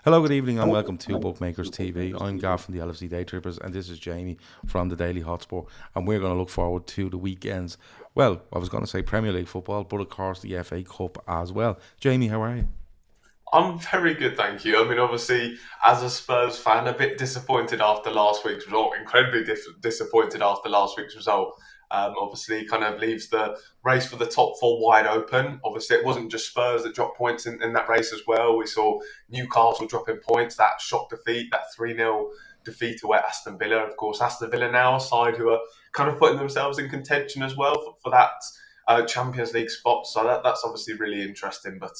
Hello, good evening, and welcome to Bookmakers TV. I'm Gav from the LFC Day Trippers, and this is Jamie from the Daily Hotspur, and we're going to look forward to the weekends. Well, I was going to say Premier League football, but of course the FA Cup as well. Jamie, how are you? I'm very good, thank you. I mean, obviously, as a Spurs fan, a bit disappointed after last week's result, incredibly disappointed after last week's result. Obviously, kind of leaves the race for the top four wide open. Obviously, it wasn't just Spurs that dropped points in that race as well. We saw Newcastle dropping points, that shock defeat, that 3-0 defeat away at Aston Villa. Of course, Aston Villa now, a side who are kind of putting themselves in contention as well for that Champions League spot. So that's obviously really interesting. But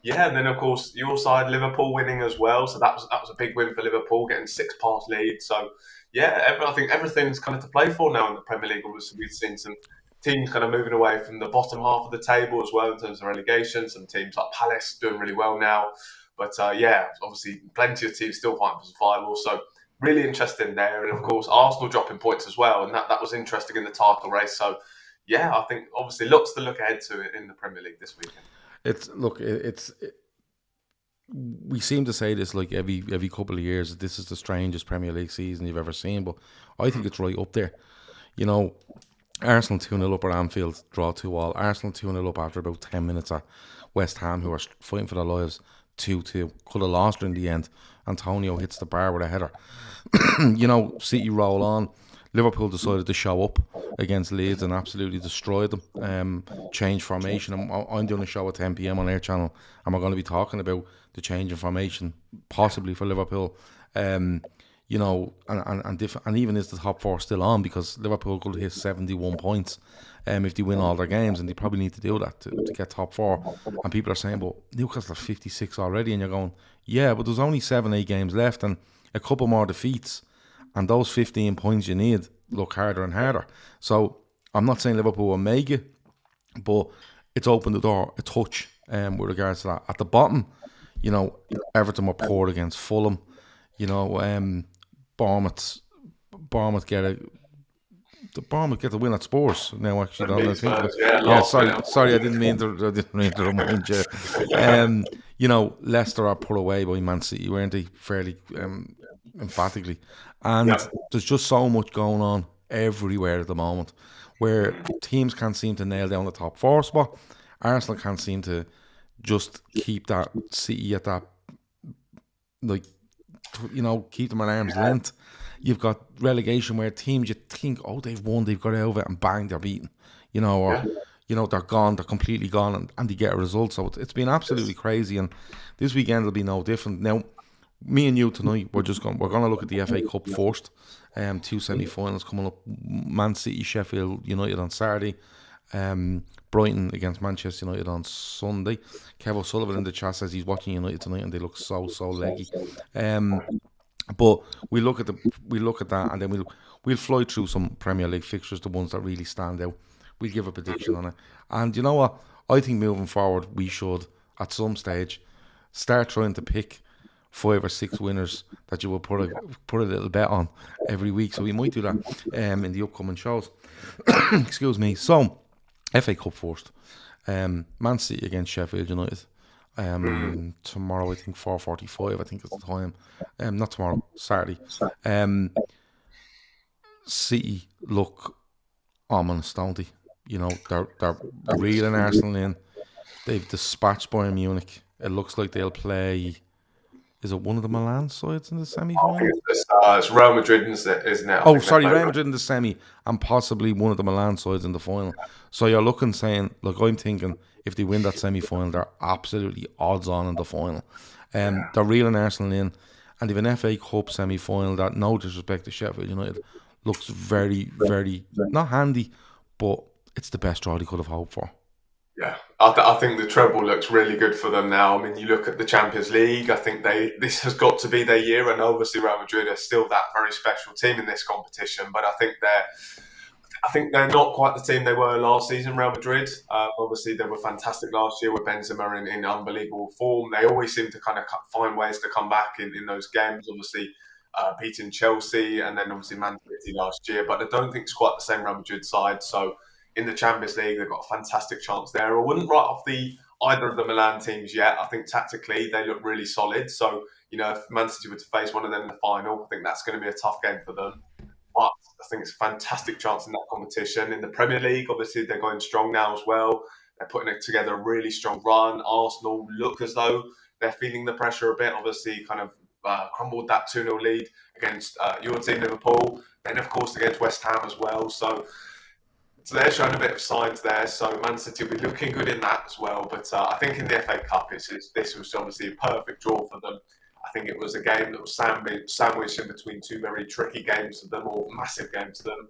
yeah, and then of course your side, Liverpool winning as well. So that was a big win for Liverpool, getting 6 pass lead. So yeah, I think everything's kind of to play for now in the Premier League. Obviously, we've seen some teams kind of moving away from the bottom half of the table as well in terms of relegation. Some teams like Palace doing really well now, but yeah, obviously plenty of teams still fighting for survival. So really interesting there, and of course Arsenal dropping points as well, and that was interesting in the title race. So yeah, I think obviously lots to look ahead to in the Premier League this weekend. It's look, we seem to say this like every couple of years. This is the strangest Premier League season you've ever seen, but I think it's right up there. You know, Arsenal 2-0 up at Anfield, draw 2-2. Arsenal 2-0 up after about 10 minutes at West Ham, who are fighting for their lives, 2-2. Could have lost in the end. Antonio hits the bar with a header. City roll on. Liverpool decided to show up against Leeds and absolutely destroy them. Change formation. I'm doing a show at 10 p.m. on Air Channel, and we're going to be talking about the change in formation, possibly for Liverpool. Um, and even is the top four still on, because Liverpool could hit 71 points if they win all their games, and they probably need to do that to get top four. And people are saying, but Newcastle are 56 already, and you're going, yeah, but there's only 7-8 games left, and a couple more defeats, and those 15 points you need look harder and harder. So I'm not saying Liverpool will make it, but it's opened the door a touch with regards to that. At the bottom, Everton were poor against Fulham. You know, Bournemouth, Bournemouth get a Bournemouth get the win at Spurs. Now, actually, And now that I beat think of it, Spurs, yeah, yeah. last Sorry, minute. sorry, I didn't mean to remind you. Leicester are put away by Man City, weren't they? Fairly emphatically, and Yeah, there's just so much going on everywhere at the moment, where teams can't seem to nail down the top four spot. Arsenal can't seem to just keep that City at that, like, keep them at arm's length. You've got relegation where teams you think, oh, they've won, they've got out of it, and bang, they're beaten. Or yeah. they're gone, they're completely gone, and they get a result. So it's been absolutely crazy, and this weekend will be no different. Now, me and you tonight, we're going to look at the FA Cup first. Two semi-finals coming up: Man City, Sheffield United on Saturday. Brighton against Manchester United on Sunday. Kev O'Sullivan in the chat says he's watching United tonight, and they look so leggy. Um, but we look at that, and then we'll fly through some Premier League fixtures, the ones that really stand out. We'll give a prediction on it, and you know what? I think moving forward, we should at some stage start trying to pick 5 or 6 winners that you will put a little bet on every week. So we might do that in the upcoming shows. Excuse me. So FA Cup first. Man City against Sheffield United. Tomorrow, I think 4:45. I think it's the time. Not tomorrow, Saturday. Um, City look ominous, don't they? They're reeling Arsenal in. They've dispatched Bayern Munich. It looks like they'll play. Is it one of the Milan sides in the semi I think final? it's Real Madrid, isn't it? I Oh, think they sorry, play. Real Madrid in the semi, and possibly one of the Milan sides in the final. So you're looking, saying, look, I'm thinking if they win that semi final, they're absolutely odds on in the final. They're reeling Arsenal in, and they've an FA Cup semi final that, no disrespect to Sheffield United, looks very, very not handy, but it's the best draw they could have hoped for. Yeah, I think the treble looks really good for them now. I mean, you look at the Champions League. I think this has got to be their year, and obviously Real Madrid are still that very special team in this competition. But I think they're not quite the team they were last season. Real Madrid, obviously, they were fantastic last year with Benzema in unbelievable form. They always seem to kind of find ways to come back in those games. Obviously, beating Chelsea and then obviously Man City last year. But I don't think it's quite the same Real Madrid side. So in the Champions League, they've got a fantastic chance there. I wouldn't write off the either of the Milan teams yet. I think tactically they look really solid. So if Man City were to face one of them in the final, I think that's going to be a tough game for them. But I think it's a fantastic chance in that competition. In the Premier League, obviously, they're going strong now as well. They're putting together a really strong run. Arsenal look as though they're feeling the pressure a bit. Obviously, kind of crumbled that 2-0 lead against your team, Liverpool. Then, of course, against West Ham as well. So they're showing a bit of signs there. So Man City will be looking good in that as well. But I think in the FA Cup, this was obviously a perfect draw for them. I think it was a game that was sandwiched in between two very tricky games for them, or massive games for them.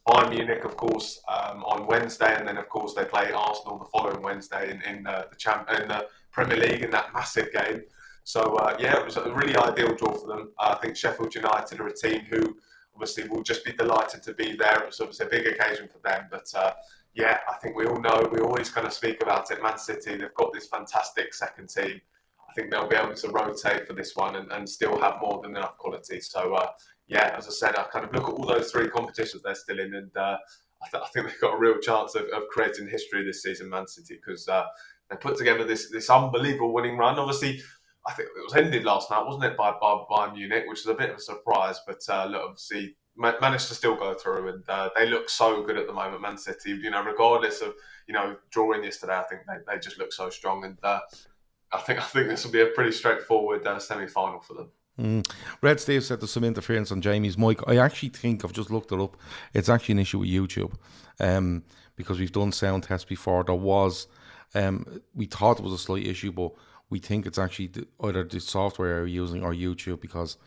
Bayern Munich, of course, on Wednesday, and then of course they play Arsenal the following Wednesday in the Premier League in that massive game. So it was a really ideal draw for them. I think Sheffield United are a team who obviously will just be delighted to be there. It's obviously a big occasion for them, but I think we all know, we always kind of speak about it. Man City, they've got this fantastic second team. I think they'll be able to rotate for this one and still have more than enough quality. So, as I said, I kind of look at all those three competitions they're still in, and I think they've got a real chance of creating history this season, Man City, because they put together this unbelievable winning run. Obviously, I think it was ended last night, wasn't it, by Bayern Munich, which is a bit of a surprise, but obviously managed to still go through, and they look so good at the moment, Man City. Regardless of drawing yesterday, I think they just look so strong, and I think this will be a pretty straightforward semi-final for them. Red Steve said there's some interference on Jamie's mic. I actually think, I've just looked it up, it's actually an issue with YouTube, because we've done sound tests before. There was, we thought it was a slight issue, but we think it's actually either the software we're using or YouTube, because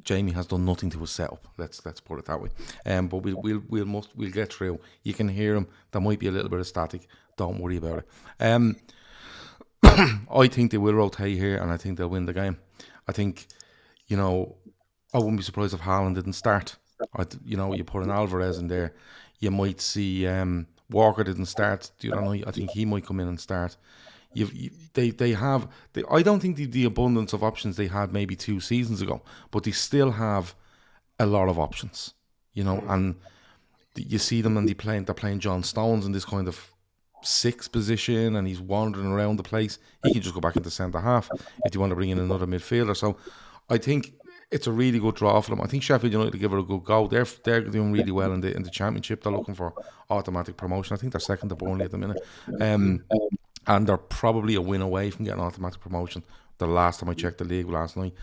Jamie has done nothing to his setup. Let's put it that way. But we'll get through. You can hear him. There might be a little bit of static. Don't worry about it. I think they will rotate here, and I think they'll win the game. I think, I wouldn't be surprised if Haaland didn't start. You put an Alvarez in there. You might see Walker didn't start the other night. I think he might come in and start. I don't think the abundance of options they had maybe 2 seasons ago, but they still have a lot of options, and you see them and they're playing John Stones in this kind of 6th position, and he's wandering around the place. He can just go back into centre half if you want to bring in another midfielder. So I think it's a really good draw for them. I think Sheffield United will give it a good go. They're doing really well in the Championship. They're looking for automatic promotion. I think they're second to Burnley at the minute. And they're probably a win away from getting automatic promotion. The last time I checked the league last night.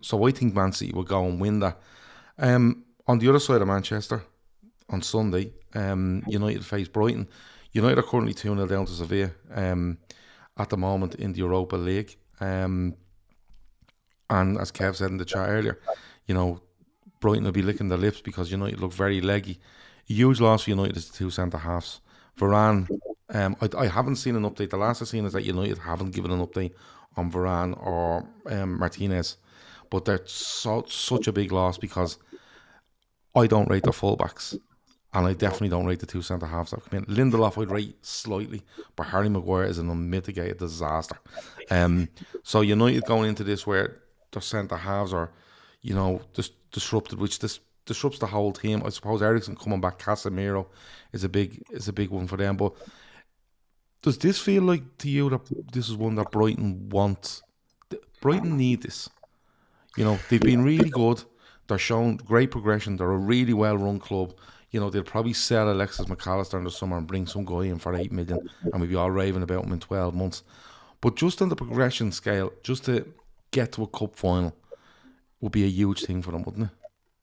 So I think Man City will go and win that. On the other side of Manchester, on Sunday, United face Brighton. United are currently 2-0 down to Sevilla at the moment in the Europa League. And as Kev said in the chat earlier, Brighton will be licking their lips because United look very leggy. A huge loss for United is the 2 centre-halves. Varane, I haven't seen an update. The last I've seen is that United haven't given an update on Varane or Martinez. But they're such a big loss because I don't rate their fullbacks. And I definitely don't rate the 2 centre-halves that come in. Lindelof I'd rate slightly, but Harry Maguire is an unmitigated disaster. So United going into this where their centre-halves are, disrupted, which disrupts the whole team. I suppose Eriksen coming back, Casemiro is a big one for them. But does this feel like to you that this is one that Brighton want? Brighton need this. They've been really good. They're showing great progression. They're a really well-run club. They'll probably sell Alexis McAllister in the summer and bring some guy in for 8 million, and we'll be all raving about him in 12 months. But just on the progression scale, just to get to a cup final would be a huge thing for them, wouldn't it?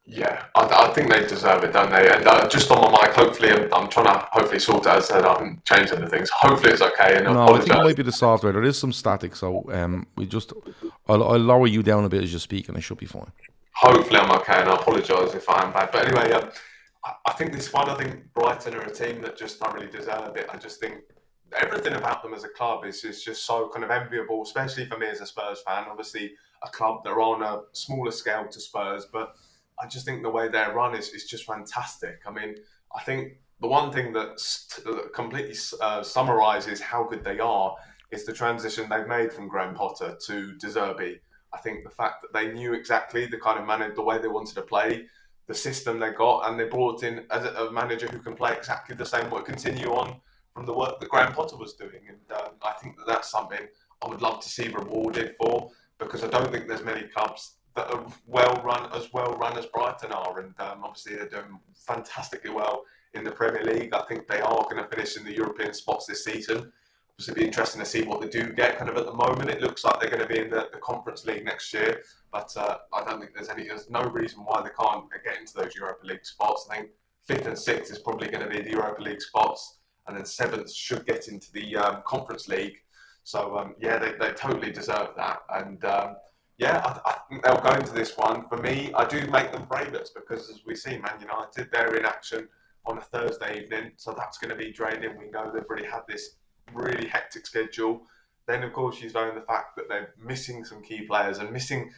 Yeah, I think they deserve it, don't they? And just on my mic, hopefully, I'm trying to hopefully sort it out. As I said, I haven't changed anything, so hopefully it's okay. And no, I think it might be the software. There is some static, so I'll lower you down a bit as you speak, and it should be fine. Hopefully I'm okay, and I apologise if I am bad. But anyway, I think this one, I think Brighton are a team that just don't really deserve it. I just think everything about them as a club is just so kind of enviable, especially for me as a Spurs fan. Obviously, a club that are on a smaller scale to Spurs, but I just think the way they're run is just fantastic. I mean, I think the one thing that completely summarises how good they are is the transition they've made from Graham Potter to De Zerbi. I think the fact that they knew exactly the way they wanted to play, the system they got, and they brought in as a manager who can play exactly the same way, continue on from the work that Graham Potter was doing. And I think that's something I would love to see rewarded for. because I don't think there's many clubs that are well run as Brighton are, and obviously they're doing fantastically well in the Premier League. I think they are going to finish in the European spots this season. It'll be interesting to see what they do get. Kind of at the moment, it looks like they're going to be in the Conference League next year, but I don't think there's no reason why they can't get into those Europa League spots. I think 5th and 6th is probably going to be the Europa League spots, and then 7th should get into the Conference League. So yeah, they totally deserve that, and yeah, I think they'll go into this one. For me, I do make them favourites because, as we see, Man United, they're in action on a Thursday evening, so that's going to be draining. We know they've already had this really hectic schedule. Then, of course, you know the fact that they're missing some key players and missing,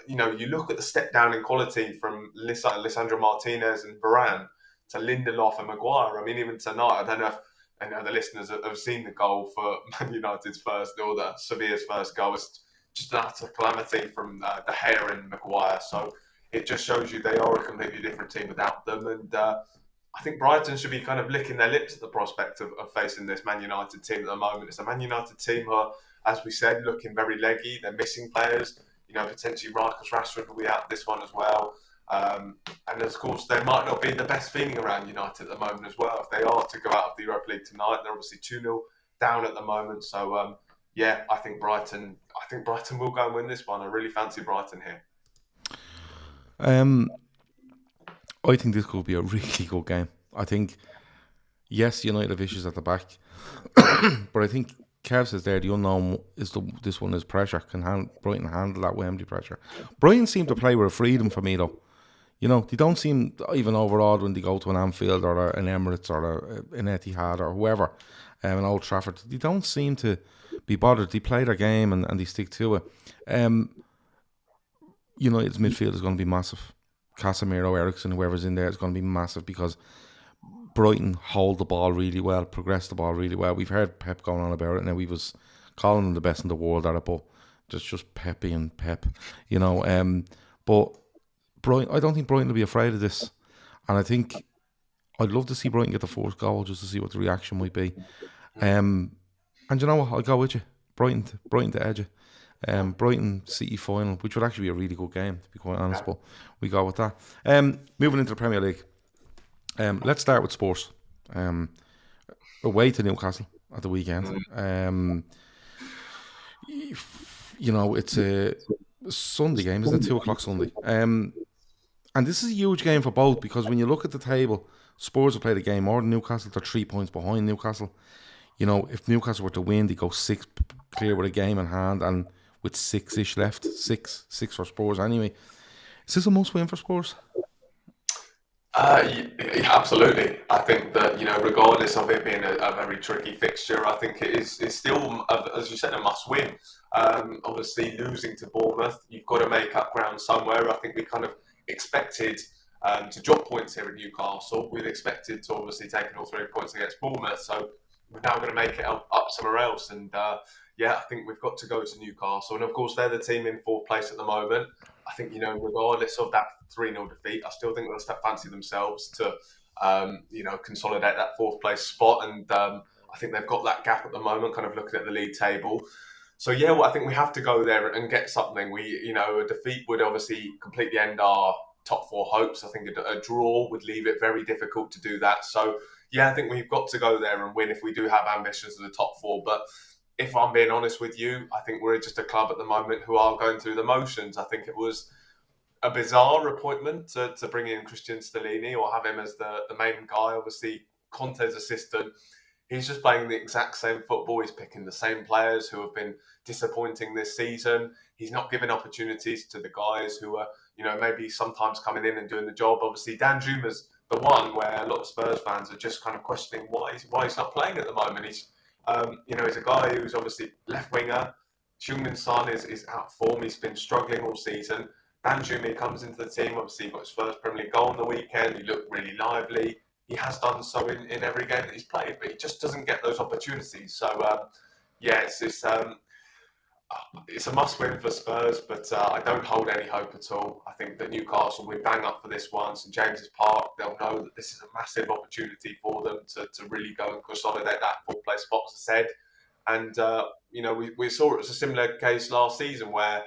you know, you look at the step down in quality from Lisandro Martinez and Varane to Lindelof and Maguire. I mean, even tonight, I don't know if the listeners have seen the goal for Man United's first, or the Sevilla's first goal. It's just an utter calamity from De Gea and Maguire. So it just shows you they are a completely different team without them. And I think Brighton should be kind of licking their lips at the prospect of facing this Man United team at the moment. It's a Man United team who are, as we said, looking very leggy. They're missing players. You know, potentially Marcus Rashford will be out this one as well. And of course, they might not be the best feeling around United at the moment as well. If they are to go out of the Europa League tonight, they're obviously 2-0 down at the moment. So yeah, I think Brighton will go and win this one. I really fancy Brighton here. I think this could be a really good game. I think, yes, United have issues at the back, but I think Kev says there the unknown is this one is pressure. Can Brighton handle that Wembley pressure? Brighton seem to play with a freedom for me though. You know, they don't seem even overawed when they go to an Anfield or an Emirates or an Etihad or whoever, an Old Trafford. They don't seem to be bothered. They play their game and they stick to it. United's midfield is going to be massive. Casemiro, Eriksen, whoever's in there is going to be massive because Brighton hold the ball really well, progress the ball really well. We've heard Pep going on about it now. We was calling them the best in the world at it, but just Pep being Pep, you know. But Brighton, I don't think Brighton will be afraid of this, and I think I'd love to see Brighton get the fourth goal just to see what the reaction might be. And you know what? I'll go with you, Brighton to edge it. Brighton City final, which would actually be a really good game, to be quite honest, but we go with that. Moving into the Premier League, let's start with Spurs. Away to Newcastle at the weekend. You know, it's a Sunday game, isn't it? 2:00 Sunday. And this is a huge game for both because when you look at the table, Spurs have played a game more than Newcastle. They're 3 points behind Newcastle. You know, if Newcastle were to win, they go 6 clear with a game in hand, and with 6-ish left, six for Spurs anyway. Is this a must-win for Spurs? Yeah, absolutely. I think that, you know, regardless of it being a very tricky fixture, I think it's still, as you said, a must-win. Obviously, losing to Bournemouth, you've got to make up ground somewhere. I think we kind of expected to drop points here at Newcastle. We'd expected to obviously take all 3 points against Bournemouth, so we're now going to make it up somewhere else. And yeah, I think we've got to go to Newcastle. And of course, they're the team in 4th place at the moment. I think, you know, regardless of that 3-0 defeat, I still think they'll fancy themselves to, you know, consolidate that 4th place spot. And I think they've got that gap at the moment, kind of looking at the league table. So yeah, well, I think we have to go there and get something. You know, a defeat would obviously completely end our top 4 hopes. I think a draw would leave it very difficult to do that. So yeah, I think we've got to go there and win if we do have ambitions of the top 4. But if I'm being honest with you, I think we're just a club at the moment who are going through the motions. I think it was a bizarre appointment to bring in Christian Stellini or have him as the main guy. Obviously, Conte's assistant. He's just playing the exact same football. He's picking the same players who have been disappointing this season. He's not giving opportunities to the guys who are, you know, maybe sometimes coming in and doing the job. Obviously, Dan Juma's the one where a lot of Spurs fans are just kind of questioning why he's not playing at the moment. He's, you know, he's a guy who's obviously left winger. Heung-min Son is out of form. He's been struggling all season. Dan Juma comes into the team. Obviously, he got his first Premier League goal on the weekend. He looked really lively. He has done so in every game that he's played, but he just doesn't get those opportunities. So, yeah, it's a must-win for Spurs, but I don't hold any hope at all. I think that Newcastle will bang up for this one. St James's Park, they'll know that this is a massive opportunity for them to really go and consolidate that 4th place spot, as I said. And we saw it was a similar case last season where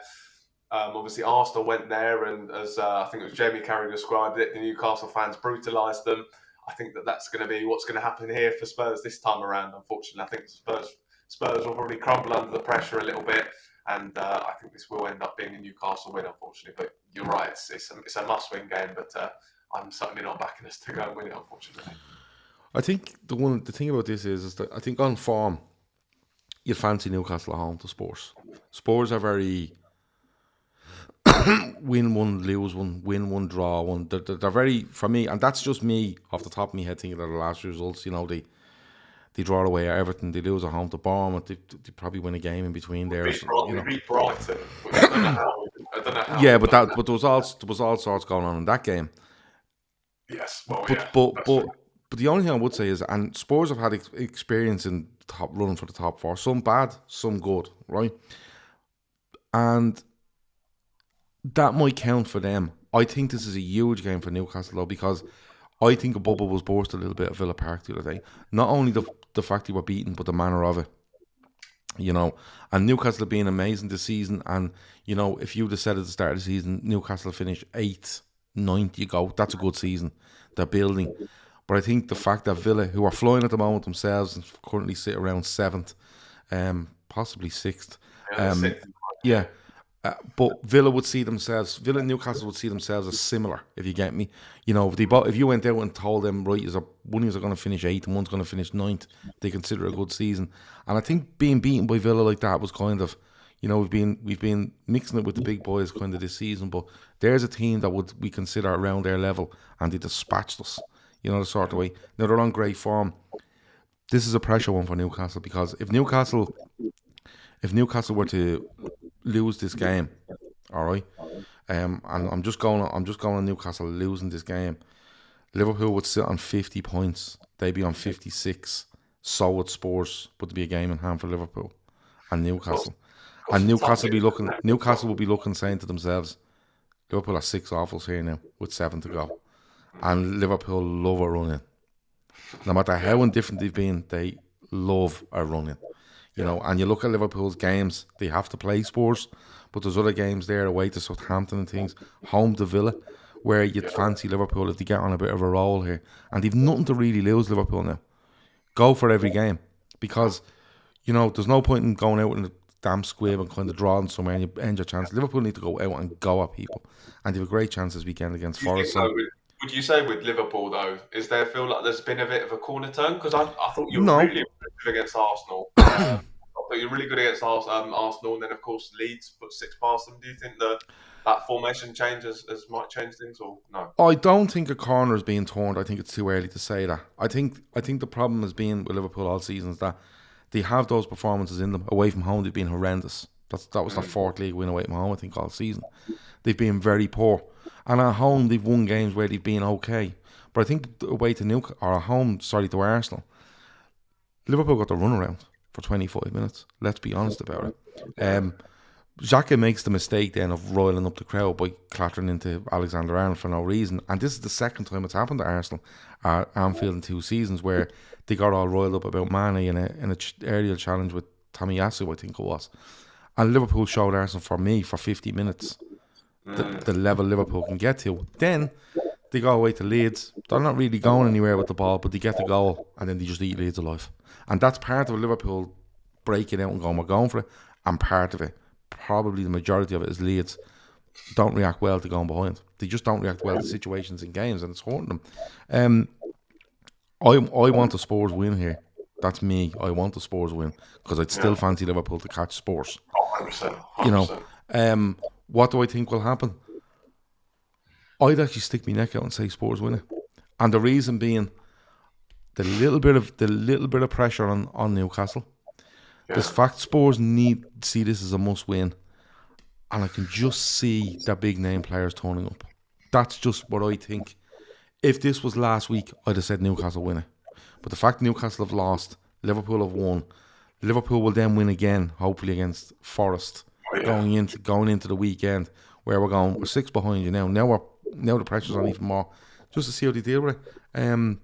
obviously Arsenal went there, and as I think it was Jamie Carragher described it, the Newcastle fans brutalised them. I think that's going to be what's going to happen here for Spurs this time around. Unfortunately, I think Spurs will probably crumble under the pressure a little bit, and I think this will end up being a Newcastle win, unfortunately. But you're right, it's a must-win game, but I'm certainly not backing us to go and win it, unfortunately. I think the thing about this is that I think on form, you fancy Newcastle at home to Spurs. Spurs are very win one, lose one, win one, draw one. They're very, for me, and that's just me off the top of my head thinking of the last results. They draw away at Everton, they lose at home to Bournemouth, they probably win a game in between there. We beat Brighton. I don't know how. Yeah, but there was all sorts going on in that game. Yes, well, but the only thing I would say is, and Spurs have had experience in top running for the top four, some bad, some good, right? And that might count for them. I think this is a huge game for Newcastle though, because I think a bubble was burst a little bit at Villa Park the other day. Not only the fact they were beaten, but the manner of it. And Newcastle have been amazing this season. And if you'd have said at the start of the season Newcastle finish 8th, 9th, you go, that's a good season. They're building. But I think the fact that Villa, who are flying at the moment themselves and currently sit around 7th, possibly 6th. But Villa and Newcastle would see themselves as similar, if you get me. If you went out and told them, right, one is going to finish 8th and one's going to finish 9th, they consider it a good season. And I think being beaten by Villa like that was kind of, we've been mixing it with the big boys kind of this season, but there's a team that we consider around their level, and they dispatched us, the sort of way. Now, they're on great form. This is a pressure one for Newcastle, because if Newcastle were to lose this game, all right, and I'm just going on Newcastle losing this game, Liverpool would sit on 50 points. They'd be on 56. So would Spurs, but to be a game in hand for Liverpool and Newcastle. And Newcastle would be looking, saying to themselves, Liverpool are 6 awfuls here now with 7 to go, and Liverpool love a run in. No matter how indifferent they've been, they love a run in. And you look at Liverpool's games, they have to play Spurs, but there's other games there away to Southampton and things, home to Villa, where you'd fancy Liverpool if they get on a bit of a roll here. And they've nothing to really lose, Liverpool, now. Go for every game, because, there's no point in going out in a damn squib and kind of drawing somewhere and you end your chance. Liverpool need to go out and go at people. And they have a great chance this weekend against Forest. Would you say with Liverpool, though, is there feel like there's been a bit of a corner turn? Because I thought you were really good against Arsenal. I thought you were really good against Arsenal, and then, of course, Leeds put 6 past them. Do you think that formation change has might change things, or no? I don't think a corner is being turned. I think it's too early to say that. I think the problem has been with Liverpool all season is that they have those performances in them. Away from home, they've been horrendous. That was their 4th league win away from home, I think, all season. They've been very poor. And at home, they've won games where they've been okay. But I think away to to Arsenal, Liverpool got the runaround for 25 minutes. Let's be honest about it. Xhaka makes the mistake then of roiling up the crowd by clattering into Alexander-Arnold for no reason. And this is the second time it's happened to Arsenal at Anfield in 2 seasons, where they got all roiled up about Mane in a aerial challenge with Tomiyasu, I think it was. And Liverpool showed Arsenal, for 50 minutes, the level Liverpool can get to. Then they go away to Leeds. They're not really going anywhere with the ball, but they get the goal, and then they just eat Leeds alive. And that's part of Liverpool breaking out and going, we're going for it. And part of it, probably the majority of it, is Leeds don't react well to going behind. They just don't react well to situations in games, and it's hurting them. I want the Spurs win here. That's me. I want the Spurs win, because I'd still fancy Liverpool to catch Spurs. 100%. What do I think will happen? I'd actually stick my neck out and say Spurs win it, and the reason being the little bit of pressure on Newcastle. Yeah. This fact Spurs see this as a must win, and I can just see their big name players turning up. That's just what I think. If this was last week, I'd have said Newcastle win it. But the fact Newcastle have lost, Liverpool have won. Liverpool will then win again, hopefully against Forest, going into the weekend, where we're 6 behind you now. Now the pressure's on even more, just to see how they deal with it.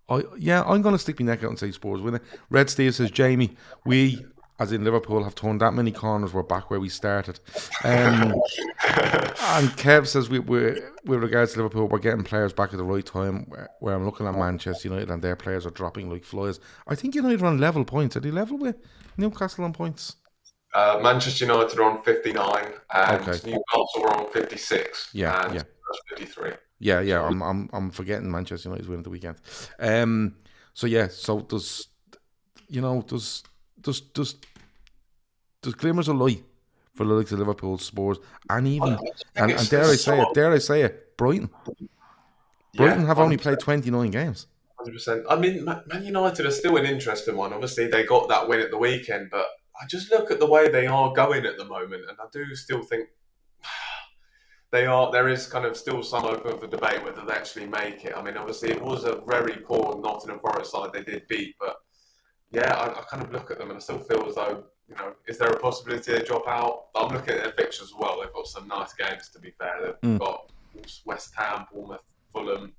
I'm going to stick my neck out and say Spurs win it. Red Steve says, Jamie, we, as in Liverpool, have turned that many corners. We're back where we started. And Kev says, with regards to Liverpool, we're getting players back at the right time. Where I'm looking at Manchester United and their players are dropping like flies. I think United are on level points. Are they level with Newcastle on points? Manchester United are on 59 and Okay. Newcastle are on 56 Yeah, and yeah. Spurs 53. Yeah. So, I'm forgetting Manchester United's win at the weekend. So does there's glimmers of light for the likes of Liverpool, Spurs, and even and dare I say it, Brighton. Brighton yeah, have only played 29 games. 100%. I mean, Man United are still an interesting one. Obviously, they got that win at the weekend, but I just look at the way they are going at the moment, and I do still think they are. There is kind of still some open for debate whether they actually make it. I mean, obviously, it was a very poor Nottingham Forest side they did beat, but yeah, I kind of look at them and I still feel as though, is there a possibility they drop out? I'm looking at their fixtures as well. They've got some nice games, to be fair. They've got West Ham, Bournemouth, Fulham.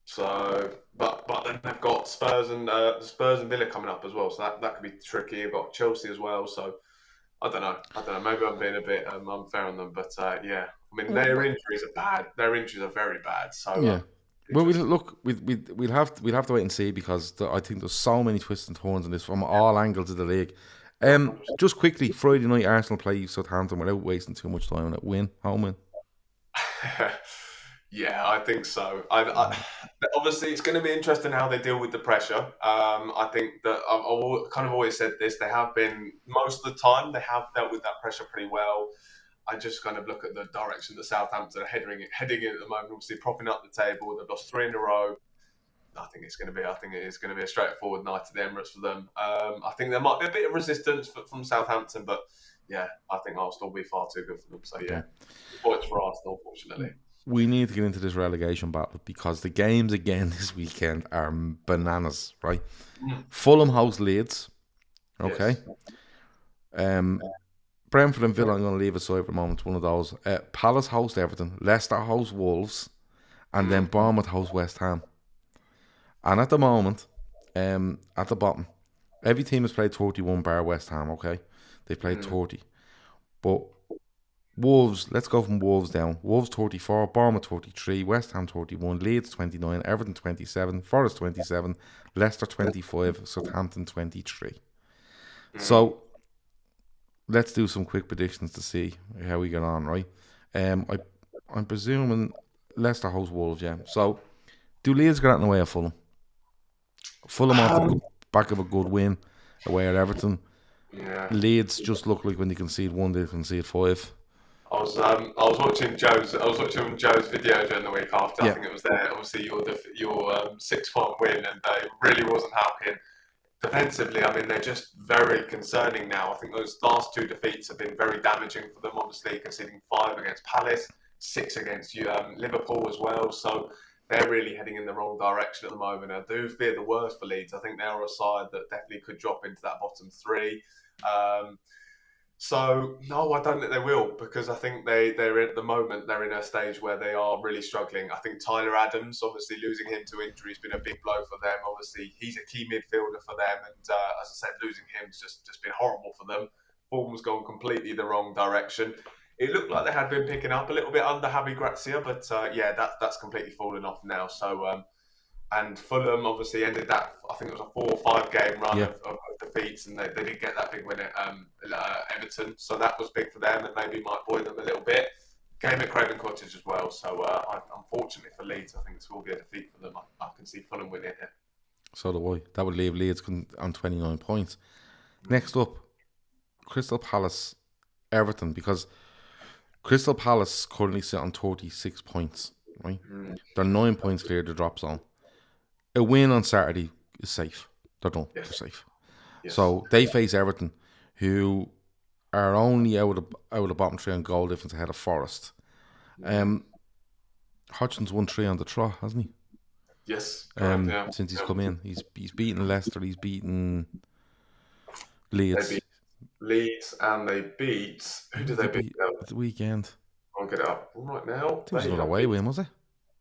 So, but then they've got Spurs and Villa coming up as well. So that could be tricky. They've got Chelsea as well. So I don't know. Maybe I'm being a bit unfair on them, but yeah. I mean, their injuries are bad. Their injuries are very bad. So Yeah. Well, we'll have to wait and see because I think there's so many twists and turns in this from all angles of the league. Just quickly, Friday night Arsenal play Southampton without wasting too much time on it. Home win. Yeah, I think so. Obviously, it's going to be interesting how they deal with the pressure. I think that I've kind of always said this. They have been, most of the time, they have dealt with that pressure pretty well. I just kind of look at the direction that Southampton are heading in at the moment. Obviously, propping up the table. They've lost 3 in a row. I think it is going to be a straightforward night at the Emirates for them. I think there might be a bit of resistance from Southampton, but yeah, I think Arsenal will be far too good for them. So yeah, points for Arsenal, unfortunately. We need to get into this relegation battle because the games again this weekend are bananas, right? Fulham host Leeds, okay. Yes. Brentford and Villa, I'm going to leave aside for a moment. One of those. Palace host Everton, Leicester host Wolves, and then Bournemouth host West Ham. And at the moment, at the bottom, every team has played 31 bar West Ham, okay? They've played 30. But Wolves, let's go from Wolves down. Wolves 34, Bournemouth 33, West Ham 31, Leeds 29, Everton 27, Forest 27, Leicester 25, Southampton 23. So let's do some quick predictions to see how we get on, right? I'm presuming Leicester hosts Wolves, yeah. So do Leeds get out in the way of Fulham? Fulham off the back of a good win away at Everton. Yeah. Leeds just look like when they concede 1, they concede 5. I was watching Joe's video during the week after. I think it was there. Obviously, your 6-1 win, and they really wasn't happy. Defensively, I mean, they're just very concerning now. I think those last 2 defeats have been very damaging for them. Obviously, conceding 5 against Palace, 6 against Liverpool as well. So they're really heading in the wrong direction at the moment. I do fear the worst for Leeds. I think they are a side that definitely could drop into that bottom 3. So no, I don't think they will, because I think they're at the moment they're in a stage where they are really struggling. I think Tyler Adams, obviously losing him to injury, has been a big blow for them. Obviously, he's a key midfielder for them, and as I said, losing him's just been horrible for them. Form's gone completely the wrong direction. It looked like they had been picking up a little bit under Javi Gracia, but that's completely fallen off now. So. And Fulham obviously ended that, I think it was a 4 or 5 game run of defeats, and they did get that big win at Everton. So that was big for them and maybe might buoy them a little bit. Game at Craven Cottage as well. So unfortunately for Leeds, I think this will be a defeat for them. I can see Fulham winning here. So do I. That would leave Leeds on 29 points. Next up, Crystal Palace, Everton, because Crystal Palace currently sit on 36 points, right? They're 9 points clear of the drop zone. A win on Saturday is safe. They're done. Yes. They're safe. Yes. So they face Everton, who are only out of the bottom 3 on goal difference ahead of Forest. Hodgson's won 3 on the trot, hasn't he? Yes. Since he's come in, he's beaten Leicester. He's beaten Leeds. They beat Leeds and they beat. Who did they beat? At the weekend. I'll get it up right now. It was another away win, was it?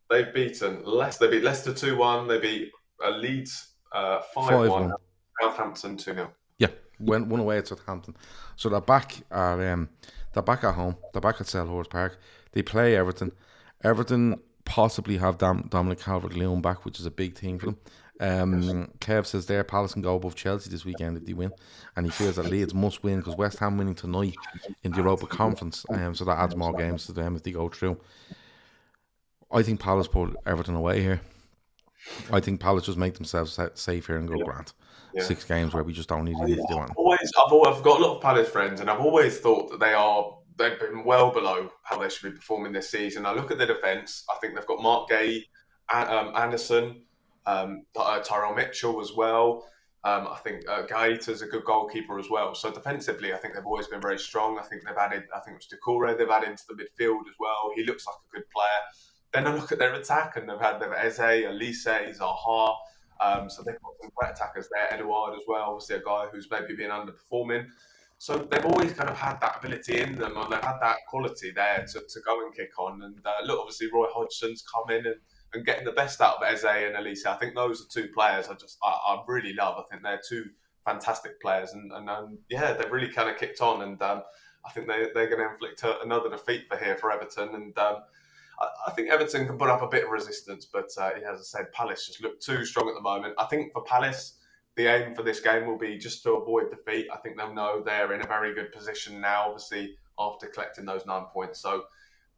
They've beaten Leicester. They beat Leicester 2-1. They beat Leeds 5-1, 5-1. Southampton 2-0. Yeah, went one away at Southampton. So they're back at home. They're back at Selhurst Park. They play Everton. Everton possibly have Dominic Calvert-Lewin back, which is a big thing for them. Yes. Kev says there Palace can go above Chelsea this weekend if they win, and he feels that Leeds must win because West Ham winning tonight in the Europa Conference, so that adds more games to them if they go through. I think Palace put Everton away here. I think Palace just make themselves safe here and go Yeah. grant. Yeah. 6 games where we just don't need to do anything. I've got a lot of Palace friends, and I've always thought that they've been well below how they should be performing this season. I look at the defence. I think they've got Mark Gay, Anderson, Tyrell Mitchell as well. I think Gaeta's a good goalkeeper as well. So defensively, I think they've always been very strong. I think it was Decore they've added into the midfield as well. He looks like a good player. Then I look at their attack, and they've Eze, Elise, Zaha. So they've got some great attackers there. Edouard as well, obviously a guy who's maybe been underperforming. So they've always kind of had that ability in them, and they've had that quality there to go and kick on. And look, obviously Roy Hodgson's come in and getting the best out of Eze and Elise. I think those are two players I really love. I think they're two fantastic players, and yeah, they've really kind of kicked on. And I think they're going to inflict another defeat for Everton. And I think Everton can put up a bit of resistance, but as I said, Palace just look too strong at the moment. I think for Palace, the aim for this game will be just to avoid defeat. I think they'll know they're in a very good position now, obviously, after collecting those 9 points. So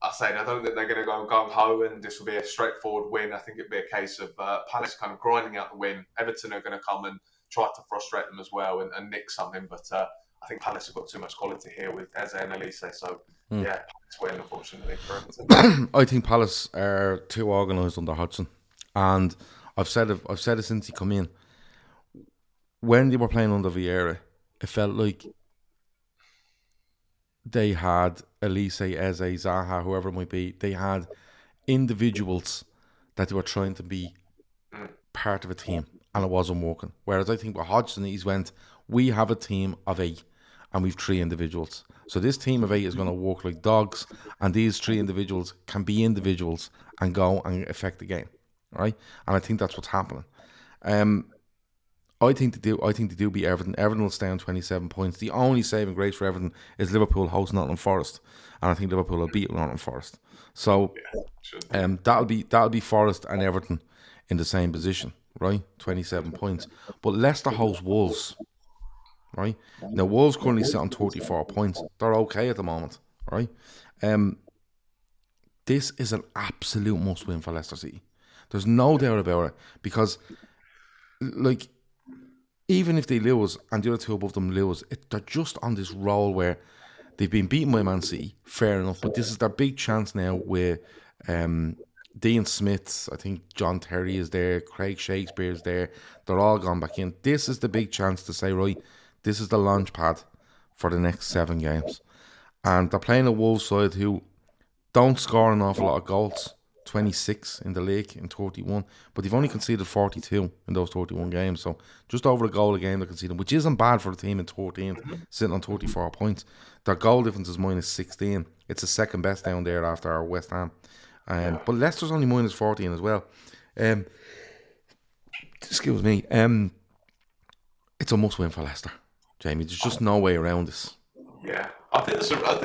I don't think they're going to go gung-ho and this will be a straightforward win. I think it'll be a case of Palace kind of grinding out the win. Everton are going to come and try to frustrate them as well and nick something, but I think Palace have got too much quality here with Eze and Elise. So yeah, Palace win, unfortunately, for Everton. I think Palace are too organised under Hodgson, and I've said it since he come in. When they were playing under Vieira, it felt like they had Elise, Eze, Zaha, whoever it might be. They had individuals that they were trying to be part of a team, and it wasn't working. Whereas I think with Hodgson, we have a team of 8, and we've 3 individuals. So this team of 8 is going to work like dogs, and these 3 individuals can be individuals and go and affect the game, right? And I think that's what's happening. I think they do beat Everton. Everton will stay on 27 points. The only saving grace for Everton is Liverpool host Nottingham Forest, and I think Liverpool will beat Nottingham Forest. So that'll be Forest and Everton in the same position, right? 27 points. But Leicester host Wolves, right? Now Wolves currently sit on 34 points. They're okay at the moment, right? This is an absolute must-win for Leicester City. There's no doubt about it, because like, even if they lose and the other 2 above them lose, they're just on this roll where they've been beaten by Man City, fair enough, but this is their big chance now with Dean Smith, I think John Terry is there, Craig Shakespeare is there, they're all gone back in. This is the big chance to say, right, this is the launch pad for the next 7 games. And they're playing a Wolves side who don't score an awful lot of goals. 26 in the league in 31, but they've only conceded 42 in those 31 games, so just over a goal a game they're conceding, which isn't bad for a team in 13th, sitting on 34 points. Their goal difference is minus 16. It's the second best down there after our West Ham. But Leicester's only minus 14 as well. Excuse me. It's a must-win for Leicester, Jamie. There's just no way around this. Yeah, I think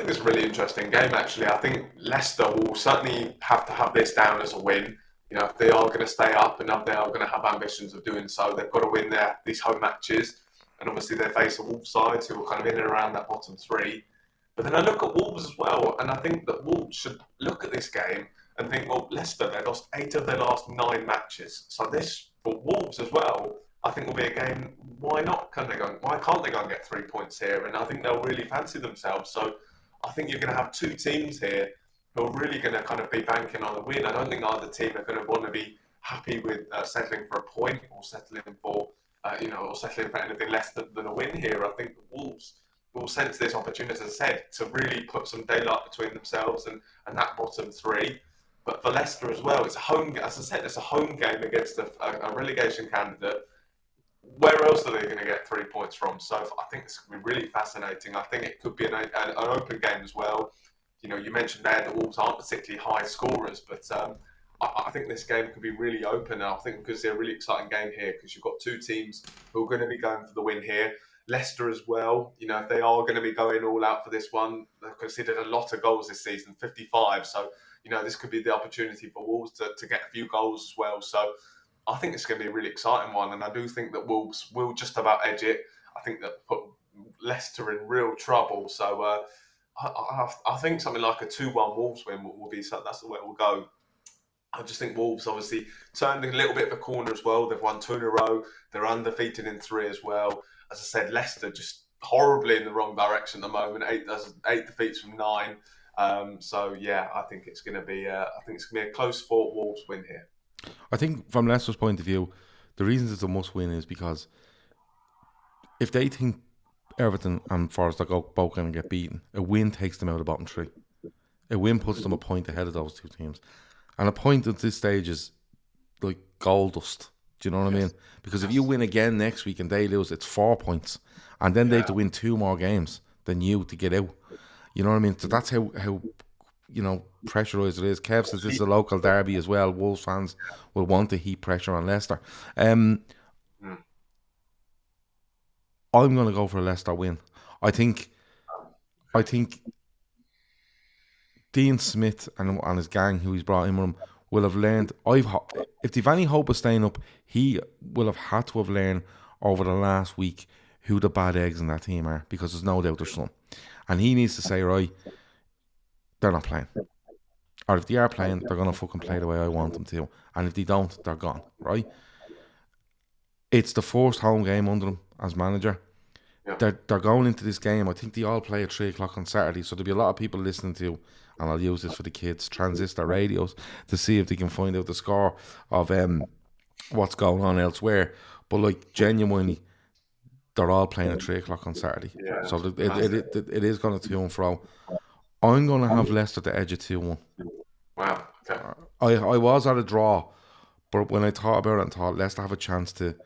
it's a really interesting game, actually. I think Leicester will certainly have to have this down as a win. You know, if they are going to stay up and if they are going to have ambitions of doing so, they've got to win these home matches. And obviously they face a Wolves side who are kind of in and around that bottom 3. But then I look at Wolves as well, and I think that Wolves should look at this game and think, well, Leicester, they lost 8 of their last 9 matches. So this, for Wolves as well, I think will be a game. Why can't they go and get 3 points here? And I think they'll really fancy themselves. So I think you're going to have 2 teams here who are really going to kind of be banking on the win. I don't think either team are going to want to be happy with settling for a point or settling for anything less than a win here. I think the Wolves will sense this opportunity, as I said, to really put some daylight between themselves and that bottom 3. But for Leicester as well, it's a home. As I said, it's a home game against a relegation candidate. Where else are they going to get 3 points from? So I think it's going to be really fascinating. I think it could be an open game as well. You know, you mentioned there the Wolves aren't particularly high scorers, but I think this game could be really open, and I think we could see a really exciting game here because you've got two teams who are going to be going for the win here. Leicester as well. You know, if they are going to be going all out for this one, they've conceded a lot of goals this season, 55. So, you know, this could be the opportunity for Wolves to get a few goals as well. So, I think it's going to be a really exciting one, and I do think that Wolves will just about edge it. I think that put Leicester in real trouble. So, I think something like a 2-1 Wolves win will be so. That's the way it will go. I just think Wolves obviously turned a little bit of a corner as well. They've won 2 in a row. They're undefeated in 3 as well. As I said, Leicester just horribly in the wrong direction at the moment. Eight defeats from 9. So yeah, I think it's going to be. I think it's going to be a close fought Wolves win here. I think from Leicester's point of view, the reasons it's a must win is because if they think Everton and Forest are both going to get beaten, a win takes them out of the bottom 3. A win puts them a point ahead of those two teams. And a point at this stage is like gold dust. Do you know what I mean? Because if you win again next week and they lose, it's 4 points. And then they have to win 2 more games than you to get out. You know what I mean? So that's how pressurised it is. Kev says this is a local derby as well. Wolves fans will want to heap pressure on Leicester. I'm going to go for a Leicester win. I think Dean Smith and his gang, who he's brought in with him, will have learned. If they've any hope of staying up, he will have had to have learned over the last week who the bad eggs in that team are, because there's no doubt there's some. And he needs to say, right, they're not playing. Or if they are playing, they're going to fucking play the way I want them to. And if they don't, they're gone, right? It's the first home game under him as manager. Yeah. They're going into this game. I think they all play at 3 o'clock on Saturday, so there'll be a lot of people listening to, and I'll use this for the kids, transistor radios to see if they can find out the score of what's going on elsewhere. But like, genuinely, they're all playing at 3 o'clock on Saturday. Yeah, so it is going to and fro. I'm going to have Leicester to edge it 2-1. Wow. Okay. I was at a draw, but when I thought about it and thought Leicester have a chance to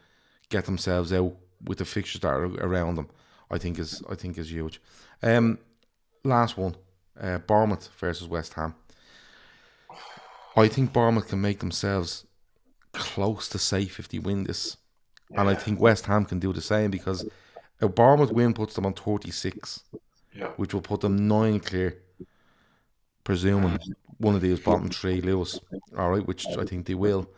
get themselves out with the fixtures that are around them, I think is huge. Last one, Bournemouth versus West Ham. I think Bournemouth can make themselves close to safe if they win this, and I think West Ham can do the same, because a Bournemouth win puts them on 36, which will put them 9 clear, presuming one of these bottom 3 lose. All right, which I think they will.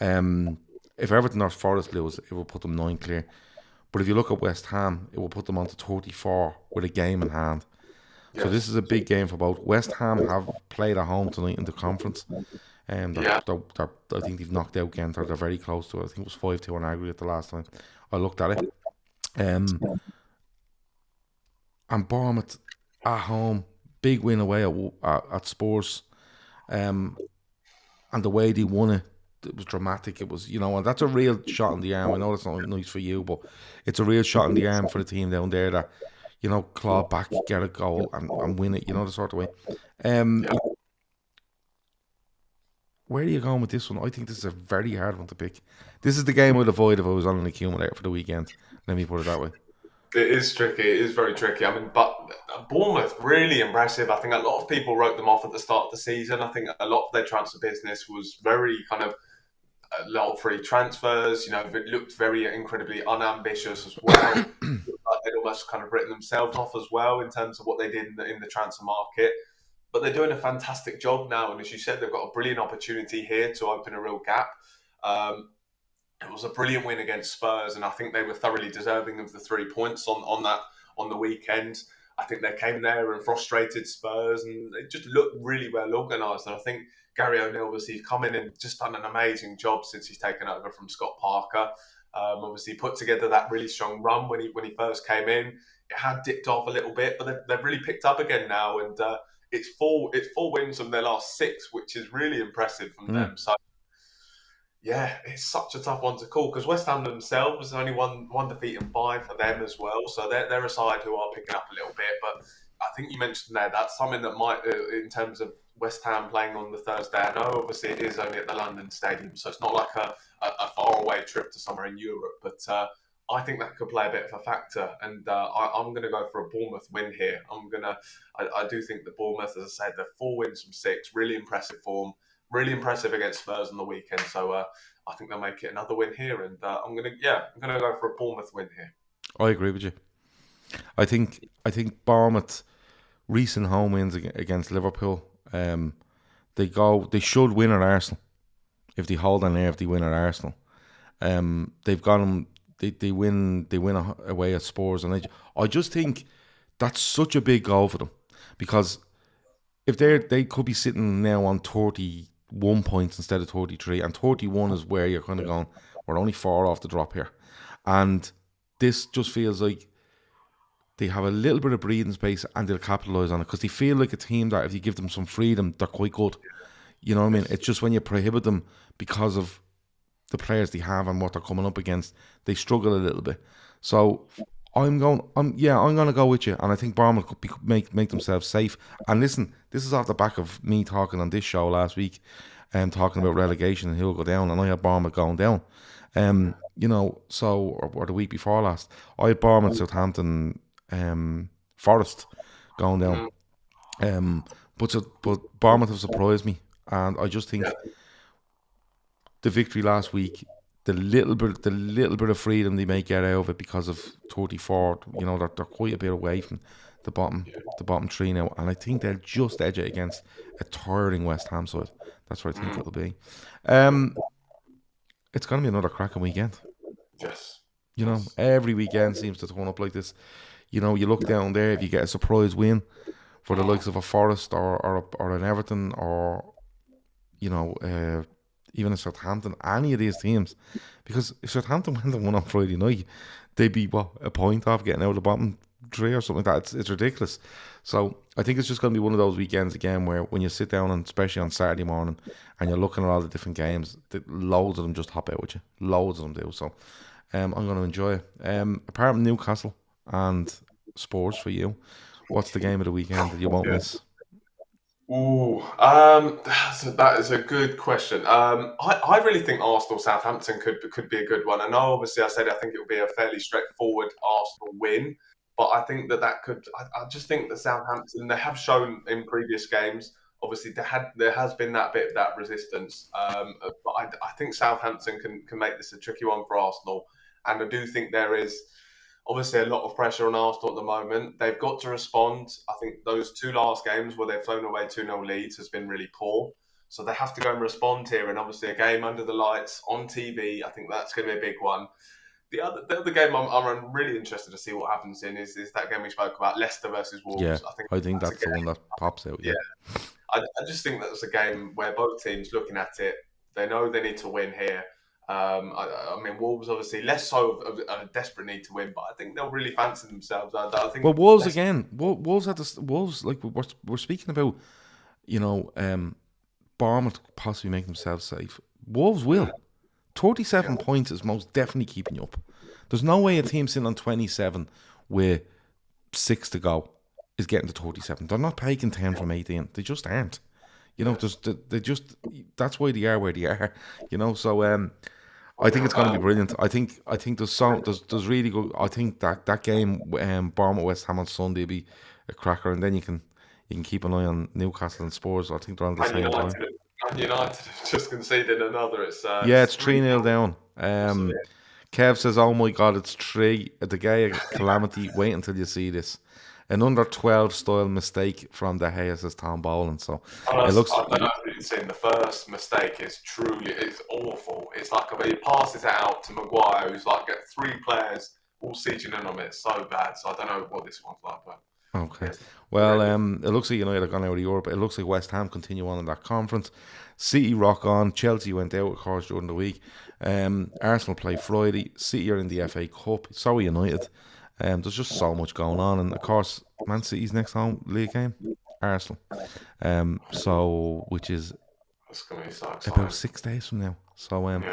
If Everton or Forest lose, it will put them 9 clear. But if you look at West Ham, it will put them on to 34 with a game in hand. Yes. So this is a big game for both. West Ham have played at home tonight in the conference. I think they've knocked out Ghent, or they're very close to it. I think it was 5-2 on aggregate the last time I looked at it. And Bournemouth at home, big win away at Spurs. And the way they won it was dramatic. It was, and that's a real shot in the arm. I know that's not nice for you, but it's a real shot in the arm for the team down there that, claw back, get a goal and win it, the sort of way. Where are you going with this one? I think this is a very hard one to pick. This is the game I'd avoid if I was on an accumulator for the weekend. Let me put it that way. It is tricky. It is very tricky. I mean, but Bournemouth, really impressive. I think a lot of people wrote them off at the start of the season. I think a lot of their transfer business was very kind of a lot of free transfers. It looked very incredibly unambitious as well. They'd almost kind of written themselves off as well in terms of what they did in the transfer market. But they're doing a fantastic job now. And as you said, they've got a brilliant opportunity here to open a real gap. It was a brilliant win against Spurs, and I think they were thoroughly deserving of the 3 points on the weekend. I think they came there and frustrated Spurs, and they just looked really well organised. And I think Gary O'Neill, obviously, come in and just done an amazing job since he's taken over from Scott Parker. Obviously, put together that really strong run when he first came in. It had dipped off a little bit, but they've really picked up again now, and it's 4 wins from their last 6, which is really impressive from them. So. Yeah, it's such a tough one to call, because West Ham themselves only one defeat and 5 for them as well. So they're a side who are picking up a little bit. But I think you mentioned there, that's something that might, in terms of West Ham playing on the Thursday. I know obviously it is only at the London Stadium, so it's not like a faraway trip to somewhere in Europe. But I think that could play a bit of a factor. And I'm going to go for a Bournemouth win here. I do think that Bournemouth, as I said, they're 4 wins from 6, really impressive form. really impressive against Spurs on the weekend. So I think they'll make it another win here, and I'm gonna go for a Bournemouth win here. I agree with you. I think Bournemouth recent home wins against Liverpool. They should win at Arsenal if they hold on there. If they win at Arsenal, they've got them. They win away at Spurs, and I just think that's such a big goal for them, because if they could be sitting now on 31 points instead of 33, and 31 is where you're kind of going, we're only 4 off the drop here, and this just feels like they have a little bit of breathing space and they'll capitalise on it, because they feel like a team that if you give them some freedom, they're quite good. You know what I mean? It's just when you prohibit them because of the players they have and what they're coming up against, they struggle a little bit. So I'm going to go with you, and I think Bournemouth could make themselves safe. And listen, this is off the back of me talking on this show last week, and talking about relegation and who'll go down, and I had Bournemouth going down. Or the week before last, I had Bournemouth, Southampton, Forest going down. But Bournemouth have surprised me, and I just think the victory last week, the little bit of freedom they may get out of it because of 34, they're quite a bit away from the bottom three now, and I think they'll just edge it against a tiring West Ham side. That's what I think it'll be. It's going to be another cracking weekend. Yes. Every weekend seems to turn up like this. You look down there, if you get a surprise win for the likes of a Forest or an Everton, or even a Southampton, any of these teams, because if Southampton went and won on Friday night, they'd be a point off getting out of the bottom three or something like that. It's ridiculous. So I think it's just going to be one of those weekends again where when you sit down, and especially on Saturday morning, and you're looking at all the different games, loads of them just hop out with you. Loads of them do. So I'm going to enjoy it. Apart from Newcastle and Spurs for you, what's the game of the weekend that you won't miss? Ooh, that is a good question. I really think Arsenal Southampton could be a good one. I know, obviously, I think it will be a fairly straightforward Arsenal win, but I think that could. I just think that Southampton, they have shown in previous games. Obviously, there has been that bit of that resistance, but I think Southampton can make this a tricky one for Arsenal, and I do think there is obviously a lot of pressure on Arsenal at the moment. They've got to respond. I think those two last games where they've thrown away 2-0 leads has been really poor. So they have to go and respond here. And obviously a game under the lights on TV, I think that's going to be a big one. The other game I'm really interested to see what happens in is that game we spoke about, Leicester versus Wolves. Yeah, I think that's the one that pops out. Yeah. I just think that's a game where both teams looking at it, they know they need to win here. I mean, Wolves obviously less so of a desperate need to win, but I think they'll really fancy themselves. I think. Well, Wolves again. Wolves had this. Wolves, like we're speaking about, Bournemouth possibly make themselves safe. Wolves will. 37 points is most definitely keeping you up. There's no way a team sitting on 27 with 6 to go is getting to 37. They're not taking 10 from 18. They just aren't. That's why they are where they are. So I think it's going to be brilliant. I think there's really good. I think that game, Bournemouth West Ham on Sunday, will be a cracker, and then you can keep an eye on Newcastle and Spurs. I think they're on the same time. United just conceded another. It's 3-0 down. Kev says, "Oh my God, it's 3. The Gva calamity. Wait until you see this. An under 12 style mistake from De Gea," says Tom Boland. So it looks. I don't know if you've seen the first mistake. It's awful. It's like he passes it out to Maguire, who's like got 3 players all sieging in on it. It's so bad. So I don't know what this one's like, but. Okay. Well, it looks like United have gone out of Europe. It looks like West Ham continue on in that conference. City rock on. Chelsea went out, of course, during the week. Arsenal play Friday. City are in the FA Cup. So are United. There's just so much going on, and of course, Man City's next home league game, Arsenal. Which is about 6 days from now. So, and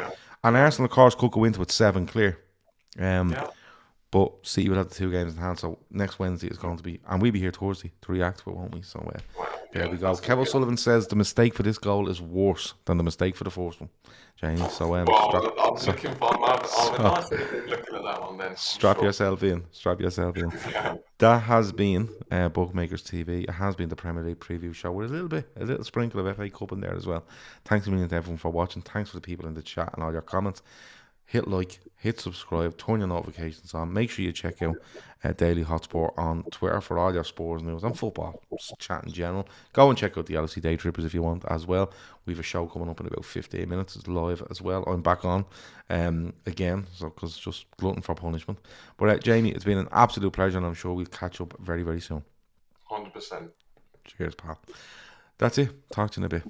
Arsenal, of course, could go into it 7 clear. But City will have the 2 games in hand. So next Wednesday is going to be, and we'll be here Thursday to react to it, won't we? So There Yeah, we go. that's going Kev to be O'Sullivan says the mistake for this goal is worse than the mistake for the first one, Jamie. So well. I'm looking for. I'll have a so nice little bit looking at that one then. I'm strap sure. yourself in. Strap yourself in. Yeah. That has been Bookmakers TV. It has been the Premier League preview show with a little sprinkle of FA Cup in there as well. Thanks a million to everyone for watching. Thanks for the people in the chat and all your comments. Hit like, hit subscribe, turn your notifications on. Make sure you check out Daily Hotspur on Twitter for all your Spurs news and football chat in general. Go and check out the LC Day Trippers if you want as well. We have a show coming up in about 15 minutes. It's live as well. I'm back on again, so because it's just glutton for punishment. But Jamie, it's been an absolute pleasure, and I'm sure we'll catch up very, very soon. 100%. Cheers, pal. That's it. Talk to you in a bit.